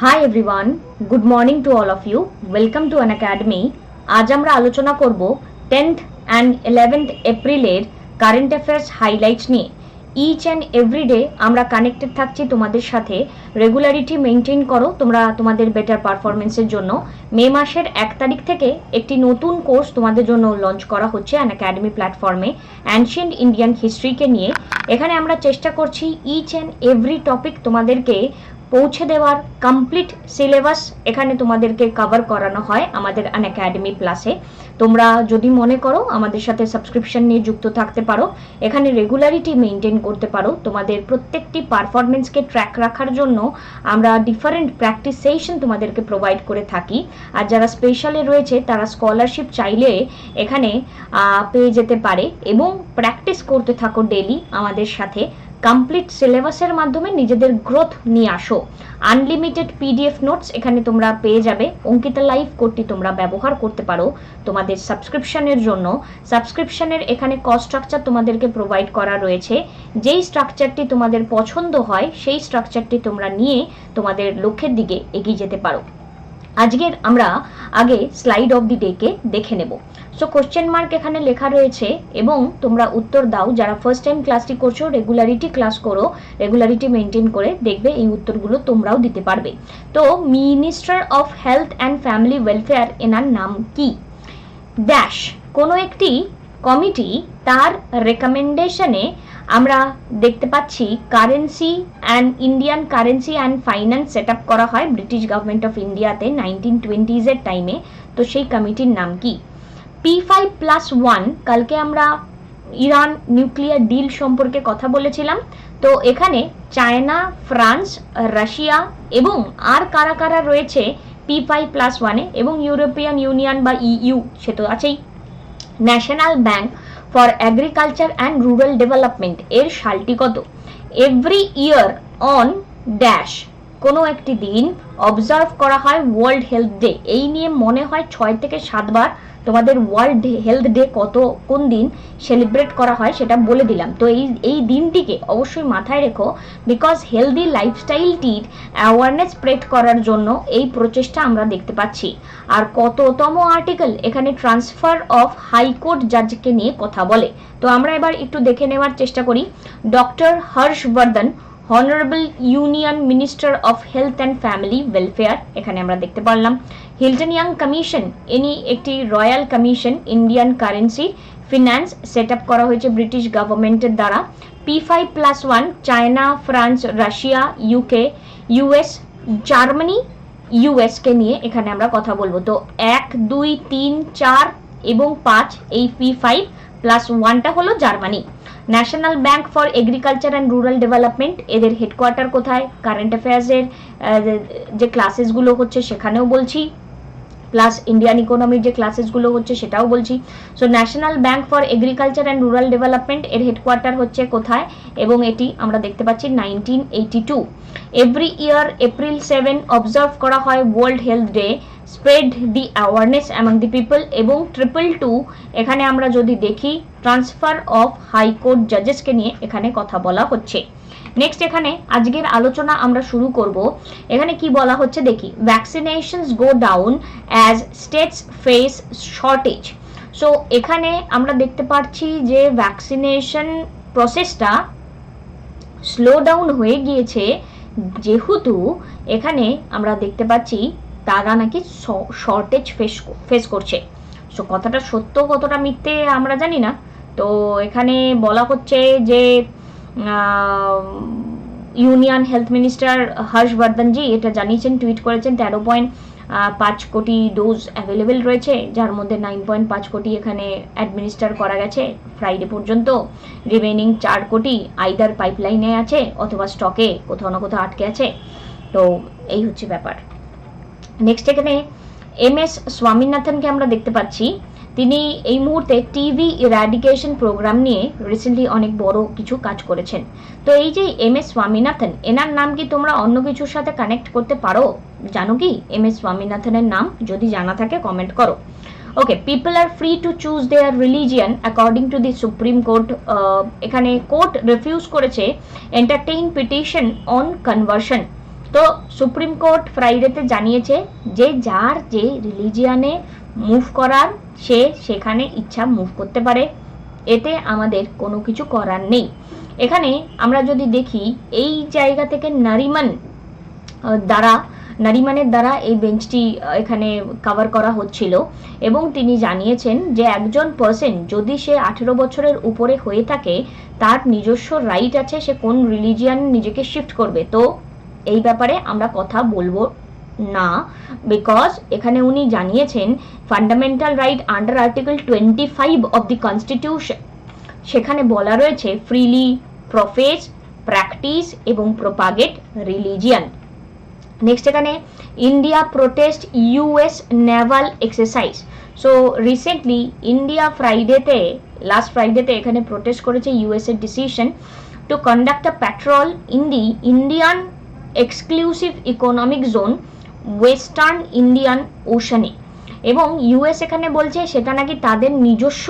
High everyone, good morning to all of you. Welcome to an academy. আজ আমরা আলোচনা করব 10th অ্যান্ড 11th এপ্রিলের কারেন্ট অ্যাফেয়ার্স হাইলাইটস নিয়ে। ইচ অ্যান্ড এভরি ডে আমরা connected থাকছি তোমাদের সাথে। রেগুলারিটি মেনটেন করো তোমরা তোমাদের বেটার পারফরমেন্সের জন্য। মে মাসের 1 তারিখ থেকে একটি নতুন কোর্স তোমাদের জন্য লঞ্চ করা হচ্ছে অ্যান একাডেমি প্ল্যাটফর্মে, অ্যানশিয়েন্ট ইন্ডিয়ান হিস্ট্রিকে নিয়ে। এখানে আমরা চেষ্টা করছি ইচ অ্যান্ড এভরি টপিক তোমাদেরকে পৌঁছে দেওয়ার। কমপ্লিট সিলেবাস এখানে তোমাদেরকে কভার করানো হয় আমাদের আনএকাডেমি প্লাসে। তোমরা যদি মনে করো আমাদের সাথে সাবস্ক্রিপশন নিয়ে যুক্ত থাকতে পারো, এখানে রেগুলারিটি মেনটেন করতে পারো। তোমাদের প্রত্যেকটি পারফরমেন্সকে ট্র্যাক রাখার জন্য আমরা ডিফারেন্ট প্র্যাকটিস সেশন তোমাদেরকে প্রোভাইড করে থাকি। আর যারা স্পেশালে রয়েছে তারা স্কলারশিপ চাইলে এখানে পেয়ে যেতে পারে এবং প্র্যাকটিস করতে থাকো ডেলি আমাদের সাথে। কমপ্লিট সিলেবাসের মাধ্যমে নিজেদের গ্রোথ নিয়ে আসো। আনলিমিটেড পিডিএফ নোটস এখানে তোমরা পেয়ে যাবে। অঙ্কিতা লাইভ কোডটি তোমরা ব্যবহার করতে পারো তোমাদের সাবস্ক্রিপশনের জন্য। সাবস্ক্রিপশনের এখানে কস্ট স্ট্রাকচার তোমাদেরকে প্রোভাইড করা রয়েছে। যেই স্ট্রাকচারটি তোমাদের পছন্দ হয় সেই স্ট্রাকচারটি তোমরা নিয়ে তোমাদের লক্ষ্যের দিকে এগিয়ে যেতে পারো। আজকের আমরা আগে স্লাইড অফ দি ডেকে দেখে নেব। সো কোশ্চেন মার্ক এখানে লেখা রয়েছে এবং তোমরা উত্তর দাও। যারা ফার্স্ট টাইম ক্লাসটি করছো রেগুলারিটি ক্লাস করো, রেগুলারিটি মেনটেন করে দেখবে এই উত্তরগুলো তোমরাও দিতে পারবে। তো minister of health and family welfare এনার নাম কি? ড্যাশ কোনো একটি কমিটি তার রেকমেন্ডেশনে আমরা দেখতে পাচ্ছি currency and Indian currency and finance set up করা হয় ব্রিটিশ গভর্নমেন্ট অফ ইন্ডিয়াতে 1920s টাইমে। তো সেই কমিটির নাম কি? P5+1 কালকে আমরা ইরান নিউক্লিয়ার ডিল সম্পর্কে কথা বলেছিলাম। তো এখানে চায়না, ফ্রান্স, রাশিয়া এবং আর কারা কারা রয়েছে P5+1 এবং ইউরোপিয়ান ইউনিয়ন বা ইইউ সে তো আছেই। National bank for agriculture and rural development এর সালটি কত? এভরি ইয়ার অন ড্যাশ কোনো একটি দিন অবজার্ভ করা হয় ওয়ার্ল্ড হেলথ ডে। এই নিয়ে মনে হয় 6 থেকে 7 বার তোমাদের ওয়ার্ল্ড হেলথ ডে কোন দিন সেলিব্রেট করা হয় সেটা বলে দিলাম। তো এই দিনটিকে অবশ্যই মাথায় রেখো, বিকজ হেলদি লাইফস্টাইলটির অ্যাওয়ারনেস স্প্রেড করার জন্য এই প্রচেষ্টা আমরা দেখতে পাচ্ছি। আর কততম আর্টিকেল? এখানে ট্রান্সফার অফ হাইকোর্ট জাজকে নিয়ে কথা বলে। তো আমরা এবার একটু দেখে নেওয়ার চেষ্টা করি। Doctor Harsh Vardhan, honourable union minister of health and family welfare, এখানে আমরা দেখতে পারলাম। হিল্টন ইয়াং কমিশন, ইনি একটি royal commission Indian currency finance set up করা হয়েছে ব্রিটিশ গভর্নমেন্টের দ্বারা। P5+1 China, France, Russia, UK, US, Germany, ইউএসকে নিয়ে এখানে আমরা কথা বলবো। তো 1, 2, 3, 4 এবং 5 এই P5+1টা হলো Germany. National bank for agriculture and rural development এদের হেডকোয়ার্টার কোথায়? কারেন্ট অ্যাফেয়ার্সের যে ক্লাসেসগুলো হচ্ছে সেখানেও বলছি, প্লাস ইন্ডিয়ান ইকোনমির যে ক্লাসেসগুলো হচ্ছে সেটাও বলছি। So national bank for agriculture and rural development এর হেডকোয়ার্টার হচ্ছে কোথায়? এবং এটি আমরা দেখতে পাচ্ছি 1982। এভরি ইয়ার এপ্রিল 7 অবজার্ভ করা হয় world health day, spread the awareness among the people. এবং 222 এখানে আমরা যদি দেখি ট্রান্সফার অফ হাইকোর্ট জাজেসকে নিয়ে এখানে কথা বলা হচ্ছে। নেক্সট এখানে আজকের আলোচনা আমরা শুরু করব। এখানে কি বলা হচ্ছে দেখি। ভ্যাকসিনেশনস go down as states face shortage. So এখানে আমরা দেখতে পাচ্ছি যে ভ্যাকসিনেশন প্রসেসটা স্লো ডাউন হয়ে গিয়েছে, যেহেতু এখানে আমরা দেখতে পাচ্ছি তারা নাকি শর্টেজ ফেস করছে। সো কথাটা সত্য কতটা মিথ্যে আমরা জানি না। তো এখানে বলা হচ্ছে যে ইউনিয়ন হেলথ মিনিস্টার হর্ষবর্ধনজি এটা জানিয়েছেন, টুইট করেছেন 13.5 কোটি ডোজ অ্যাভেলেবেল রয়েছে, যার মধ্যে 9.5 কোটি এখানে অ্যাডমিনিস্টার করা গেছে ফ্রাইডে পর্যন্ত। রিমেনিং 4 কোটি আইদার পাইপলাইনে আছে অথবা স্টকে কোথাও না কোথাও আটকে আছে। তো এই হচ্ছে ব্যাপার। নেক্সট এখানে MS স্বামীনাথনকে আমরা দেখতে পাচ্ছি। তিনি এই মুহূর্তে টিভি ইরাডিকেশন প্রোগ্রাম নিয়ে রিসেন্টলি অনেক বড় কিছু কাজ করেছেন। তো এই যে MS স্বামীনাথন, এনার নাম কি তোমরা অন্য কিছুর সাথে কানেক্ট করতে পারো? জানো কি MS স্বামীনাথনের নাম? যদি জানা থাকে কমেন্ট করো। Okay, people are free to choose their religion according to the supreme court. এখানে কোর্ট রিফিউজ করেছে এন্টারটেইন পিটিশন অন কনভার্সন। তো সুপ্রিম কোর্ট ফ্রাইডেতে জানিয়েছে যে যার যে রিলিজিয়ানে মুভ করার সে সেখানে ইচ্ছা মুভ করতে পারে, এতে আমাদের কোনো কিছু করার নেই। এখানে আমরা যদি দেখি এই জায়গা থেকে নারিমানের দ্বারা এই বেঞ্চটি এখানে কভার করা হচ্ছিল এবং তিনি জানিয়েছেন যে একজন পার্সন যদি সে 18 বছরের উপরে হয়ে থাকে তার নিজস্ব রাইট আছে সে কোন রিলিজিয়ান নিজেকে শিফট করবে। তো এই ব্যাপারে আমরা কথা বলবো না, বিকজ এখানে উনি জানিয়েছেন fundamental right under article 25 of the constitution, সেখানে বলা রয়েছে ফ্রিলি প্রফেস, প্র্যাকটিস এবং প্রপাগেট রিলিজিয়ান। নেক্সট এখানে India protest US naval exercise. So recently India last ফ্রাইডেতে এখানে প্রোটেস্ট করেছে ইউএস এর decision to conduct a patrol in the Indian exclusive economic zone western Indian ওশানে, এবং ইউএস এখানে বলছে সেটা নাকি তাদের নিজস্ব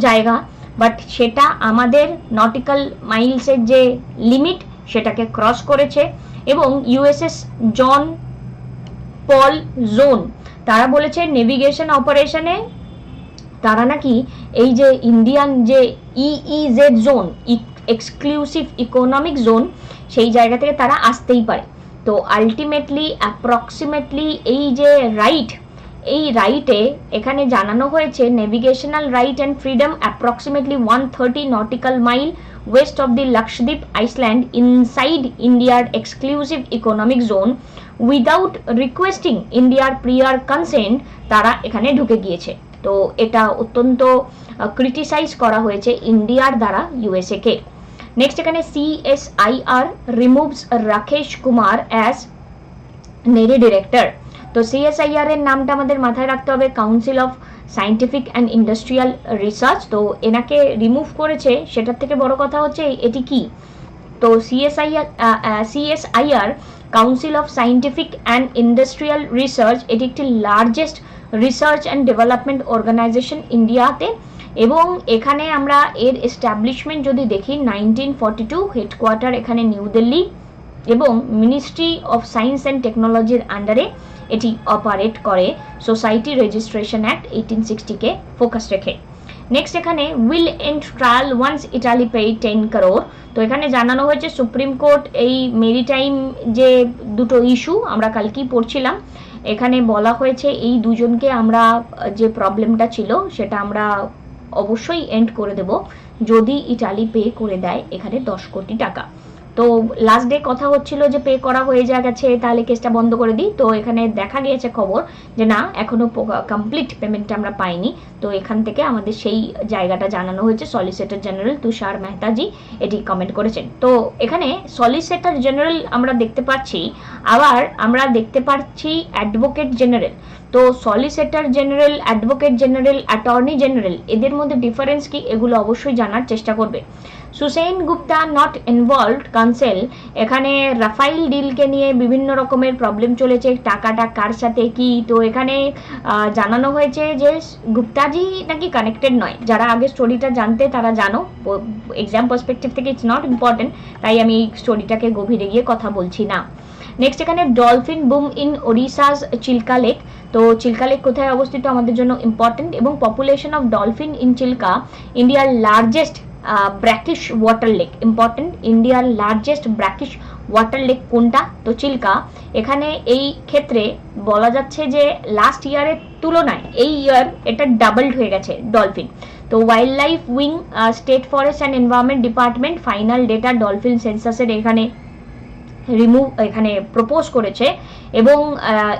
জায়গা, বাট সেটা আমাদের নটিক্যাল মাইলসের যে লিমিট সেটাকে ক্রস করেছে। এবং ইউএসএস জন পল জোন তারা বলেছে নেভিগেশন অপারেশনে তারা নাকি এই যে ইন্ডিয়ান যে EEZ zone, exclusive economic zone, সেই জায়গা থেকে তারা আসতেই পারে। তো আলটিমেটলি অ্যাপ্রক্সিমেটলি এই যে এই রাইটে এখানে জানানো হয়েছে navigational right and freedom approximately 130 nautical mile west of the Lakshadweep Island inside India's exclusive economic zone without requesting India's prior consent তারা এখানে ঢুকে গিয়েছে। তো এটা অত্যন্ত ক্রিটিসাইজ করা হয়েছে ইন্ডিয়ার দ্বারা ইউএসএ কে। নেক্সট এখানে CSIR removes Rakesh Kumar as NEERI director. তো CSIR এর নামটা আমাদের মাথায় রাখতে হবে council of scientific and industrial research. তো এনাকে রিমুভ করেছে, সেটার থেকে বড় কথা হচ্ছে এটি কি। তো CSIR council of scientific and industrial research এটি একটি largest research and development organisation ইন্ডিয়াতে, এবং এখানে আমরা এর এস্টাবলিশমেন্ট যদি দেখি 1942, হেডকোয়ার্টার এখানে নিউ দিল্লি, এবং মিনিস্ট্রি অফ সায়েন্স অ্যান্ড টেকনোলজির আন্ডারে এটি অপারেট করে সোসাইটি রেজিস্ট্রেশন অ্যাক্ট 1860 কে ফোকাস রেখে। নেক্সট এখানে will end trial once Italy পে 10 crore। তো এখানে জানানো হয়েছে সুপ্রিম কোর্ট এই মেরিটাইম যে দুটো ইস্যু আমরা কালকেই পড়ছিলাম, এখানে বলা হয়েছে এই দুজনকে আমরা যে প্রবলেমটা ছিল সেটা আমরা অবশ্যই এন্ড করে দেব যদি ইটালি পে করে দেয় এখানে 10 কোটি টাকা। তো লাস্ট ডে কথা হচ্ছিল যে পে করা হয়ে গেছে তাহলে কেসটা বন্ধ করে দিই। তো এখানে দেখা গিয়েছে খবর যে না, এখনো কমপ্লিট পেমেন্টটা আমরা পাইনি। তো এখান থেকে আমাদের সেই জায়গাটা জানানো হয়েছে। সলিসিটর জেনারেল তুষার মেহতাজি এটি কমেন্ট করেছেন। তো এখানে সলিসিটর জেনারেল আমরা দেখতে পাচ্ছি, আবার আমরা দেখতে পাচ্ছি অ্যাডভোকেট জেনারেল। তো solicitor general, advocate general, attorney general, এদের মধ্যে ডিফারেন্স কি এগুলো অবশ্যই জানার চেষ্টা করবে। Susena Gupta not involved council, এখানে রাফাইল ডিলকে নিয়ে বিভিন্ন রকমের প্রবলেম চলেছে, টাকাটা কার সাথে কি। তো এখানে জানানো হয়েছে যে গুপ্তাজি নাকি কানেক্টেড নয়। যারা আগে স্টোরিটা জানতে তারা জানো, এক্সাম পার্সপেক্টিভ থেকে ইটস নট ইম্পর্টেন্ট, তাই আমি এই স্টোরিটাকে গভীরে গিয়ে কথা বলছি না। নেক্সট এখানে dolphin boom in Odisha's Chilka lake. তো চিল্কা লেক কোথায় অবস্থিত আমাদের জন্য ইম্পর্টেন্ট, এবং population of dolphin in Chilka, ইন্ডিয়ার largest brackish water lake, important, ইন্ডিয়ার লার্জেস্ট ব্র্যাকিশ ওয়াটার লেক কোনটা, তো চিল্কা। এখানে এই ক্ষেত্রে বলা যাচ্ছে যে লাস্ট ইয়ারের তুলনায় এই ইয়ার এটা ডাবলড হয়ে গেছে ডলফিন। তো wild life wing, state forest and environment department final data dolphin সেন্সাসের এখানে এখানে প্রপোজ করেছে, এবং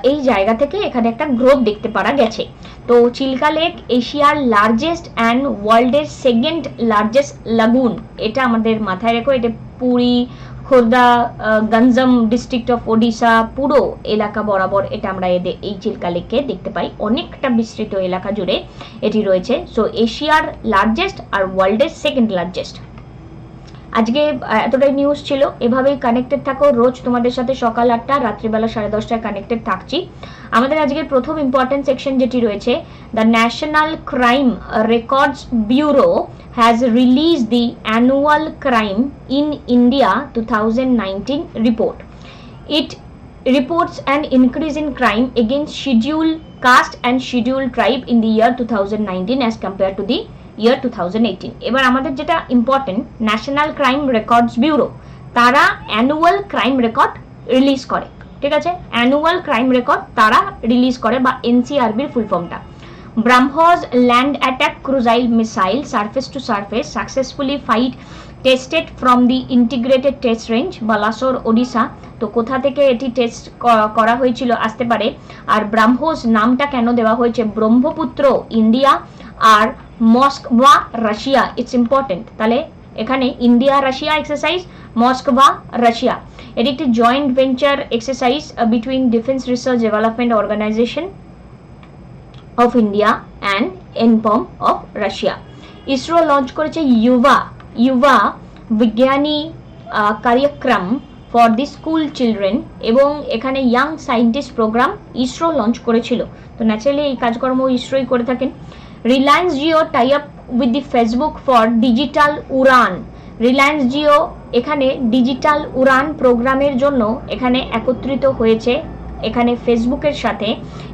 এই জায়গা থেকে এখানে একটা গ্রোথ দেখতে পারা গেছে। তো চিল্কা লেক এশিয়ার লার্জেস্ট অ্যান্ড ওয়ার্ল্ডের সেকেন্ড লার্জেস্ট লাগুন, এটা আমাদের মাথায় রেখো। এটা পুরী, খোর্ধা, গঞ্জম ডিস্ট্রিক্ট অফ ওডিশা পুরো এলাকা বরাবর এটা আমরা এই চিল্কা লেককে দেখতে পাই, অনেকটা বিস্তৃত এলাকা জুড়ে এটি রয়েছে। সো এশিয়ার লার্জেস্ট আর ওয়ার্ল্ডের সেকেন্ড লার্জেস্ট। আজকে এতটাই নিউজ ছিল, এভাবেই কানেক্টেড থাকো। রোজ তোমাদের সাথে সকাল 8টা, রাত্রিবেলা 10:30টায় কানেক্টেড থাকছি। আমাদের আজকের প্রথম ইম্পর্টেন্ট সেকশন যেটি রয়েছে, the national crime records bureau has release the annual crime in India 2019 report. It reports an increase in crime against scheduled caste and scheduled tribe in the year 2019 as compared to the year 2018. এবার আমাদের যেটা important, national crime records bureau তারা annual crime record release করে, ঠিক আছে, annual crime record তারা release করে, বা এনসিআরবির ফুল ফর্মটা। BrahMos land attack cruise missile surface to surface successfully fight tested from the integrated test range Balasore Odisha। তো কোথা থেকে এটি টেস্ট করা হয়েছিল আসতে পারে, আর ব্রাহ্মোস নামটা কেন দেওয়া হয়েছে, ব্রহ্মপুত্র ইন্ডিয়া আর মস্কোভা রাশিয়া, ইটস ইম্পর্টেন্ট। তাহলে এখানে India Russia exercise, Moskva Russia, এটি একটি joint venture exercise between defence research development organisation of India and NPOM of Russia। ISRO launch করেছে युवा বিজ্ঞানী কার্যক্রম ফর দি স্কুল চিলড্রেন, এবং এখানে young scientist programme ISRO launch করেছিল। তো ন্যাচারালি এই কাজকর্ম ইসরোই করে থাকেন। Reliance Jio tie up with the Facebook for digital Udaan. Reliance Jio এখানে ডিজিটাল উড়ান প্রোগ্রামের জন্য এখানে একত্রিত হয়েছে এখানে ফেসবুকের সাথে,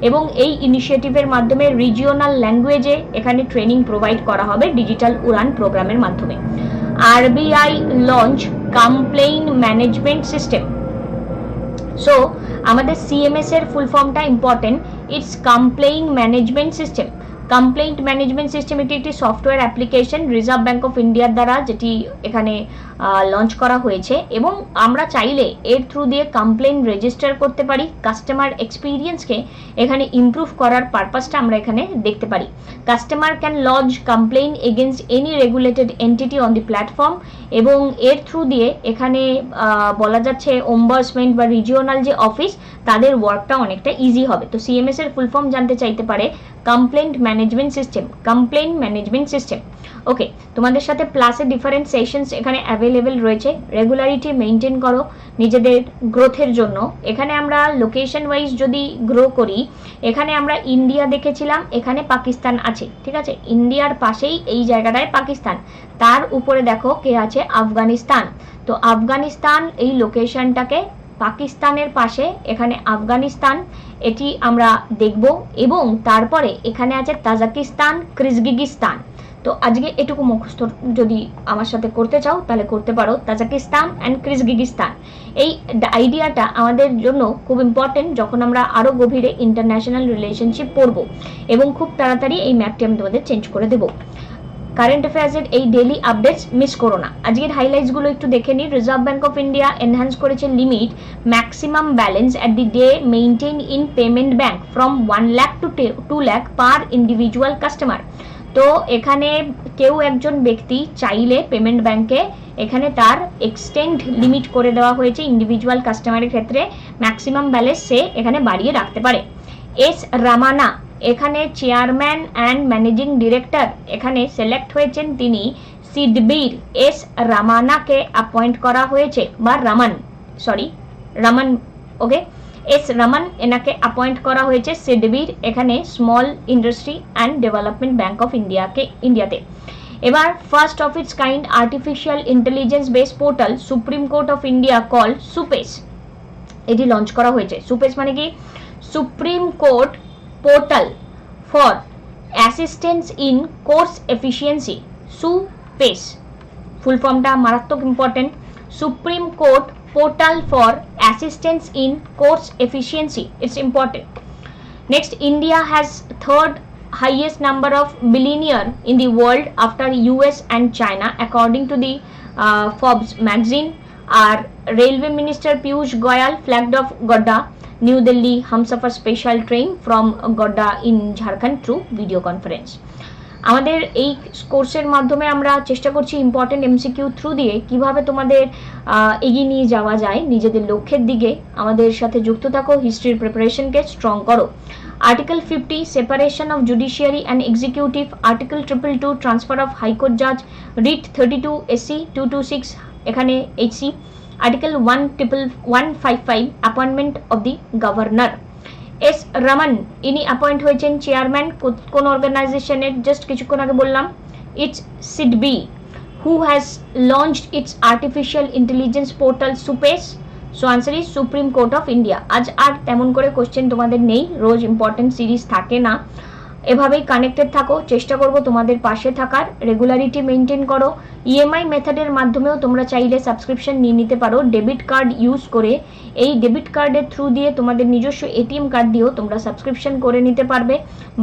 এবং এই ইনিশিয়েটিভের মাধ্যমে রিজিওনাল ল্যাঙ্গুয়েজে এখানে ট্রেনিং প্রোভাইড করা হবে ডিজিটাল উড়ান প্রোগ্রামের মাধ্যমে। RBI launch complain management system. So আমাদের সিএমএস এর ফুল ফর্মটা important, it's complain management system. Complaint management system এটি একটি software application reserve Bank of ইন্ডিয়ার দ্বারা যেটি এখানে লঞ্চ করা হয়েছে, এবং আমরা চাইলে এর থ্রু দিয়ে কমপ্লেইন রেজিস্টার করতে পারি। কাস্টমার এক্সপিরিয়েন্সকে এখানে ইমপ্রুভ করার পারপাসটা আমরা এখানে দেখতে পারি। Customer can lodge complaint against any regulated entity on the platform, এবং এর থ্রু দিয়ে এখানে বলা যাচ্ছে ওম্বার্সমেন্ট বা রিজিওনাল যে অফিস তাদের ওয়ার্কটা অনেকটা ইজি হবে। তো সিএমএস এর ফুল ফর্ম জানতে চাইতে পারে, complaint management system, complain management system. Okay, তোমাদের সাথে প্লাসে ডিফারেন্ট সেশনস এখানে অ্যাভেলেবেল রয়েছে। রেগুলারিটি মেনটেন করো নিজেদের গ্রোথের জন্য। এখানে আমরা লোকেশন ওয়াইজ যদি গ্রো করি, এখানে আমরা ইন্ডিয়া দেখেছিলাম, এখানে পাকিস্তান আছে, ঠিক আছে, ইন্ডিয়ার পাশেই এই জায়গাটায় পাকিস্তান, তার উপরে দেখো কে আছে, আফগানিস্তান। তো আফগানিস্তান এই লোকেশনটাকে পাকিস্তানের পাশে এখানে আফগানিস্তান এটি আমরা দেখব, এবং তারপরে এখানে আছে তাজিকিস্তান, কিরগিজস্তান। তো আজকে এটুকু মুখস্থ যদি আমার সাথে করতে চাও তাহলে করতে পারো, তাজিকিস্তান অ্যান্ড কিরগিজস্তান। এই আইডিয়াটা আমাদের জন্য খুব ইম্পর্টেন্ট যখন আমরা আরও গভীরে ইন্টারন্যাশনাল রিলেশনশিপ পড়ব, এবং খুব তাড়াতাড়ি এই ম্যাপটি আমি তোমাদের চেঞ্জ করে দেবো। কারেন্ট অ্যাফেয়ার্সের এই ডেইলি আপডেটস মিস করো না। আজকের হাইলাইটসগুলো একটু দেখে নিই। Reserve Bank of India enhance করেছে limit maximum balance at the day maintain in payment bank from 1 lakh to 2 lakh per individual customer. তো এখানে কেউ একজন ব্যক্তি চাইলে পেমেন্ট ব্যাঙ্কে এখানে তার এক্সটেন্ড লিমিট করে দেওয়া হয়েছে ইন্ডিভিজুয়াল কাস্টমারের ক্ষেত্রে, ম্যাক্সিমাম ব্যালেন্স সে এখানে বাড়িয়ে রাখতে পারে। এস রামানা এখানে চেয়ারম্যান অ্যান্ড ম্যানেজিং ডিরেক্টর এখানে সিলেক্ট হয়েছেন, তিনি সিডবির এস রামানাকে অ্যাপয়েন্ট করা হয়েছে, বা রামান, ওকে, এস রামান এনাকে অ্যাপয়েন্ট করা হয়েছে সিডবির এখানে small industry and development bank of ইন্ডিয়াতে। এবার first of its kind artificial intelligence based portal supreme court of India call SUPACE, এটি লঞ্চ করা হয়েছে। সুপেস মানে কি, supreme court portal for assistance in courts efficiency, SUPACE full ফর্মটা মারাত্মক important, supreme court portal for assistance in course efficiency, it's important. Next, India has third highest number of billionaire in the world after US and China according to the Forbes magazine. Our railway minister Piyush Goyal flagged off Godda New Delhi Humsafar special train from Godda in Jharkhand through video conference. আমাদের এই কোর্সের মাধ্যমে আমরা চেষ্টা করছি important MCQ through দিয়ে কিভাবে তোমাদের এগিয়ে নিয়ে যাওয়া যায় নিজেদের লক্ষ্যের দিকে। আমাদের সাথে যুক্ত থাকো, হিস্ট্রির প্রিপারেশনকে স্ট্রং করো। Article 50 separation of judiciary and executive, article 222 transfer of high court জাজ, রিট 32 এসসি 226 এখানে HC, article 155 appointment of the governor. S Raman ইনি অ্যাপয়েন্ট হয়েছেন চেয়ারম্যান কোন অর্গানাইজেশনের, জাস্ট কিছুক্ষণ আগে বললাম, it's SIDBI, who has launched it's artificial intelligence portal সুপেস। So answer is supreme court of India. আজ আর তেমন করে কোশ্চেন তোমাদের নেই, রোজ ইম্পর্টেন্ট সিরিজ থাকে না। এভাবেই কানেক্টেড থাকো, চেষ্টা করব তোমাদের পাশে থাকার, রেগুলারিটি মেনটেন করো। ইএমআই মেথডের মাধ্যমেও তোমরা চাইলে সাবস্ক্রিপশন নিয়ে নিতে পারো ডেবিট কার্ড ইউজ করে। এই ডেবিট কার্ডের থ্রু দিয়ে তোমাদের নিজস্ব এটিএম কার্ড দিয়েও তোমরা সাবস্ক্রিপশন করে নিতে পারবে,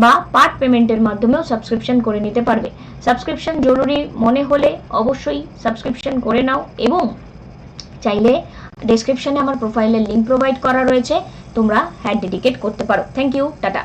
বা পার্ট পেমেন্টের মাধ্যমেও সাবস্ক্রিপশন করে নিতে পারবে। সাবস্ক্রিপশন জরুরি মনে হলে অবশ্যই সাবস্ক্রিপশন করে নাও, এবং চাইলে ডেসক্রিপশনে আমার প্রোফাইলের লিঙ্ক প্রোভাইড করা রয়েছে, তোমরা হ্যাড ডেডিকেট করতে পারো। Thank you, tata.